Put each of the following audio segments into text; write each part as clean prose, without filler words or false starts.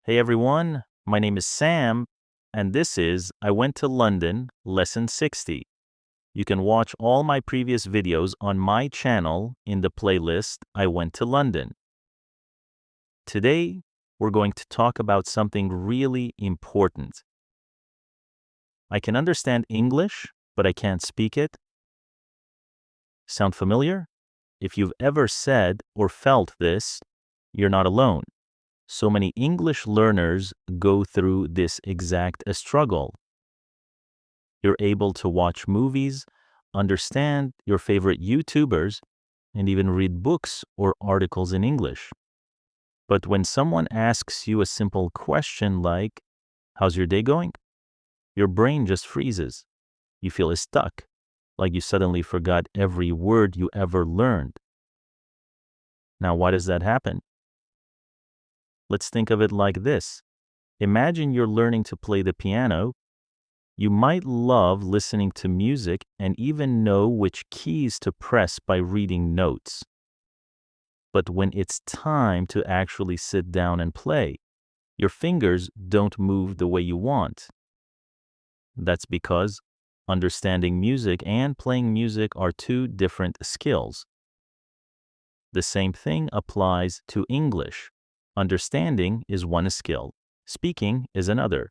Hey everyone, my name is Sam, and this is I Went to London, Lesson 60. You can watch all my previous videos on my channel in the playlist I Went to London. Today, we're going to talk about something really important. I can understand English, but I can't speak it. Sound familiar? If you've ever said or felt this, you're not alone. So many English learners go through this exact struggle. You're able to watch movies, understand your favorite YouTubers, and even read books or articles in English. But when someone asks you a simple question like, "How's your day going?" your brain just freezes. You feel stuck, like you suddenly forgot every word you ever learned. Now, why does that happen? Let's think of it like this. Imagine you're learning to play the piano. You might love listening to music and even know which keys to press by reading notes. But when it's time to actually sit down and play, your fingers don't move the way you want. That's because understanding music and playing music are two different skills. The same thing applies to English. Understanding is one skill, speaking is another.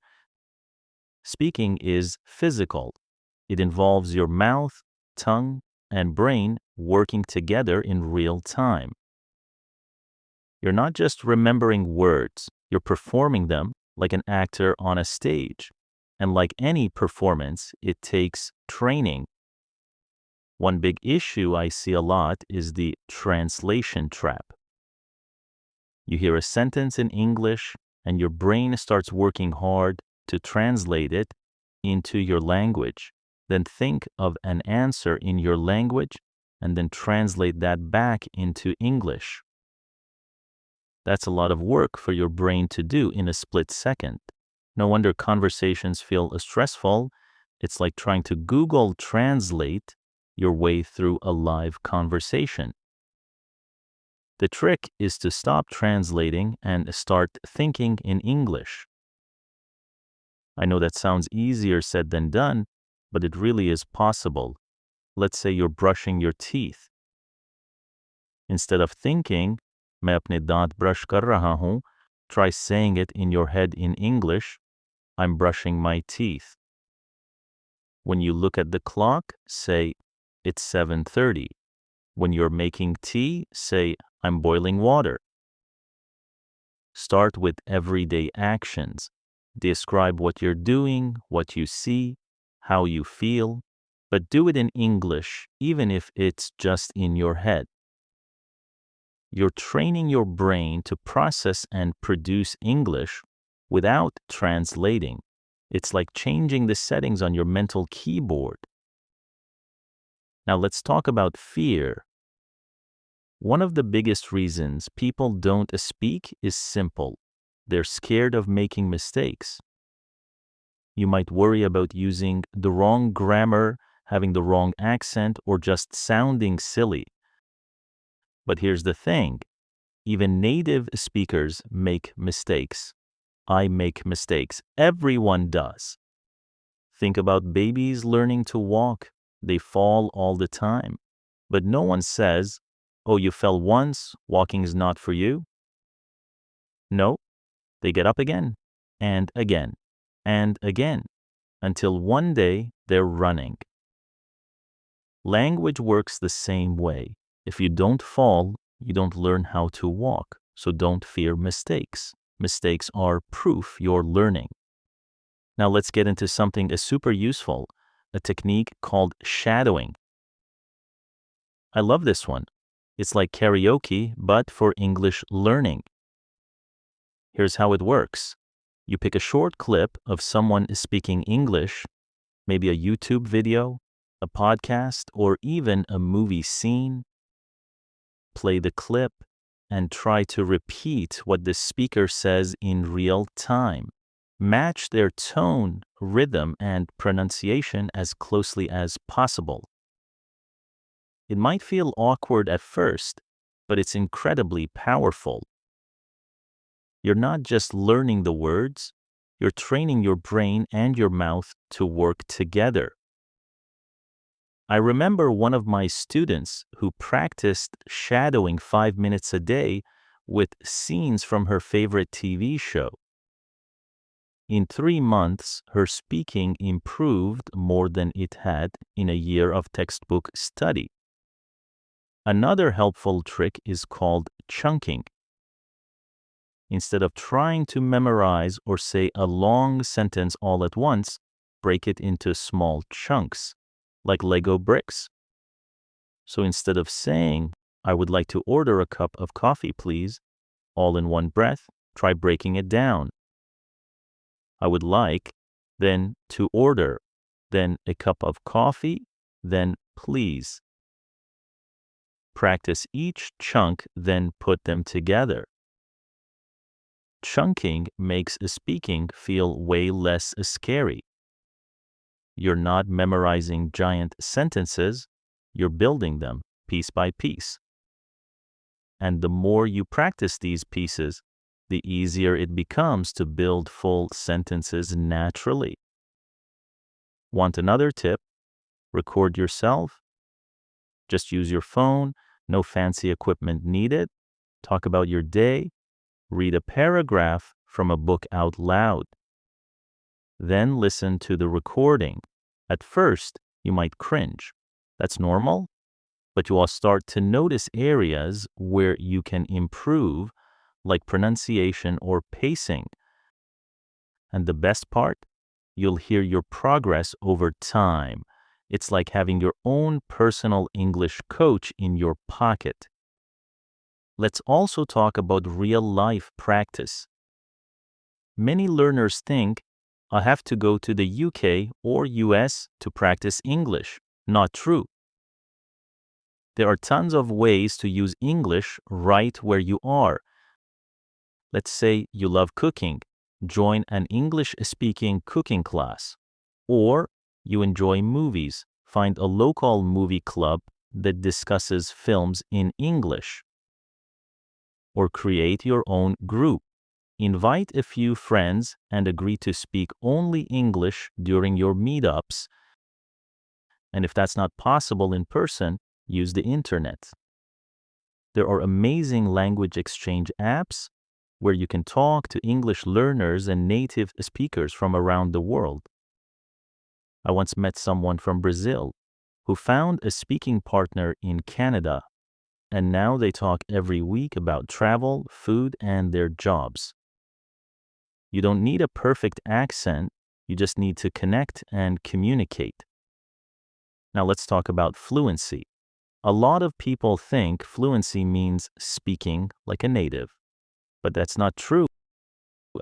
Speaking is physical. It involves your mouth, tongue, and brain working together in real time. You're not just remembering words, you're performing them like an actor on a stage. And like any performance, it takes training. One big issue I see a lot is the translation trap. You hear a sentence in English, and your brain starts working hard to translate it into your language. Then think of an answer in your language and then translate that back into English. That's a lot of work for your brain to do in a split second. No wonder conversations feel stressful. It's like trying to Google Translate your way through a live conversation. The trick is to stop translating and start thinking in English. I know that sounds easier said than done, but it really is possible. Let's say you're brushing your teeth. Instead of thinking, मैं अपने दांत brush कर रहा हूँ, try saying it in your head in English, I'm brushing my teeth. When you look at the clock, say, it's 7:30. When you're making tea, say, I'm boiling water. Start with everyday actions. Describe what you're doing, what you see, how you feel, but do it in English, even if it's just in your head. You're training your brain to process and produce English without translating. It's like changing the settings on your mental keyboard. Now let's talk about fear. One of the biggest reasons people don't speak is simple. They're scared of making mistakes. You might worry about using the wrong grammar, having the wrong accent, or just sounding silly. But here's the thing. Even native speakers make mistakes. I make mistakes. Everyone does. Think about babies learning to walk. They fall all the time. But no one says, "Oh, you fell once, walking is not for you." No, they get up again, and again, and again, until one day they're running. Language works the same way. If you don't fall, you don't learn how to walk. So don't fear mistakes. Mistakes are proof you're learning. Now let's get into something super useful, a technique called shadowing. I love this one. It's like karaoke, but for English learning. Here's how it works. You pick a short clip of someone speaking English, maybe a YouTube video, a podcast, or even a movie scene. Play the clip and try to repeat what the speaker says in real time. Match their tone, rhythm, and pronunciation as closely as possible. It might feel awkward at first, but it's incredibly powerful. You're not just learning the words, you're training your brain and your mouth to work together. I remember one of my students who practiced shadowing 5 minutes a day with scenes from her favorite TV show. In 3 months, her speaking improved more than it had in a year of textbook study. Another helpful trick is called chunking. Instead of trying to memorize or say a long sentence all at once, break it into small chunks, like Lego bricks. So instead of saying, "I would like to order a cup of coffee, please," all in one breath, try breaking it down. I would like, then to order, then a cup of coffee, then please. Practice each chunk, then put them together. Chunking makes speaking feel way less scary. You're not memorizing giant sentences, you're building them piece by piece. And the more you practice these pieces, the easier it becomes to build full sentences naturally. Want another tip? Record yourself. Just use your phone, no fancy equipment needed. Talk about your day. Read a paragraph from a book out loud. Then listen to the recording. At first, you might cringe. That's normal, but you will start to notice areas where you can improve, like pronunciation or pacing. And the best part, you'll hear your progress over time. It's like having your own personal English coach in your pocket. Let's also talk about real-life practice. Many learners think, I have to go to the UK or US to practice English. Not true. There are tons of ways to use English right where you are. Let's say you love cooking. Join an English-speaking cooking class. Or you enjoy movies. Find a local movie club that discusses films in English. Or create your own group. Invite a few friends and agree to speak only English during your meetups. And if that's not possible in person, use the internet. There are amazing language exchange apps where you can talk to English learners and native speakers from around the world. I once met someone from Brazil who found a speaking partner in Canada, and now they talk every week about travel, food, and their jobs. You don't need a perfect accent, you just need to connect and communicate. Now let's talk about fluency. A lot of people think fluency means speaking like a native, but that's not true.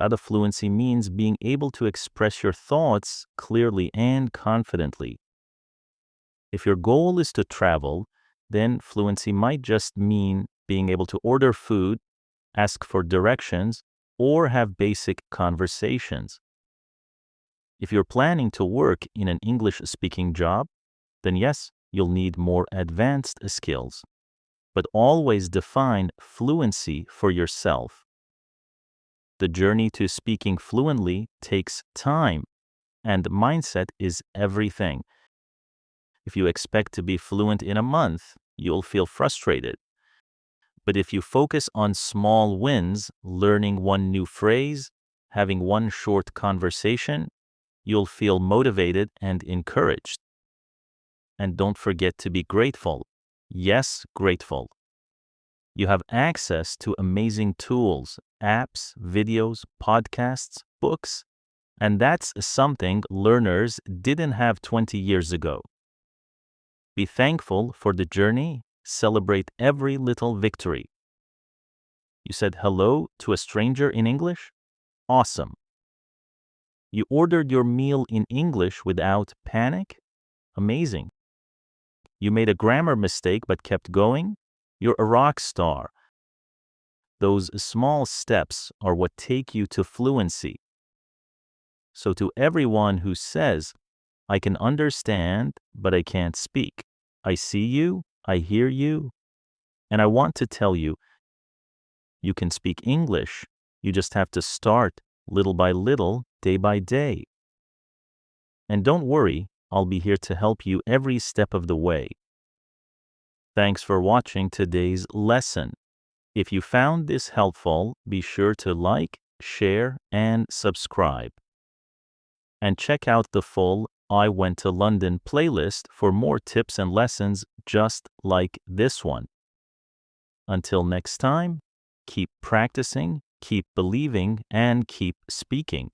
Other fluency means being able to express your thoughts clearly and confidently. If your goal is to travel, then fluency might just mean being able to order food, ask for directions, or have basic conversations. If you're planning to work in an English-speaking job, then yes, you'll need more advanced skills. But always define fluency for yourself. The journey to speaking fluently takes time, and mindset is everything. If you expect to be fluent in a month, you'll feel frustrated. But if you focus on small wins, learning one new phrase, having one short conversation, you'll feel motivated and encouraged. And don't forget to be grateful. Yes, grateful. You have access to amazing tools, apps, videos, podcasts, books, and that's something learners didn't have 20 years ago. Be thankful for the journey, celebrate every little victory. You said hello to a stranger in English? Awesome. You ordered your meal in English without panic? Amazing. You made a grammar mistake but kept going? You're a rock star. Those small steps are what take you to fluency. So to everyone who says, I can understand, but I can't speak, I see you, I hear you, and I want to tell you, you can speak English, You just have to start little by little, day by day. And don't worry, I'll be here to help you every step of the way. Thanks for watching today's lesson. If you found this helpful, be sure to like, share, and subscribe. And check out the full I Went to London playlist for more tips and lessons just like this one. Until next time, keep practicing, keep believing, and keep speaking.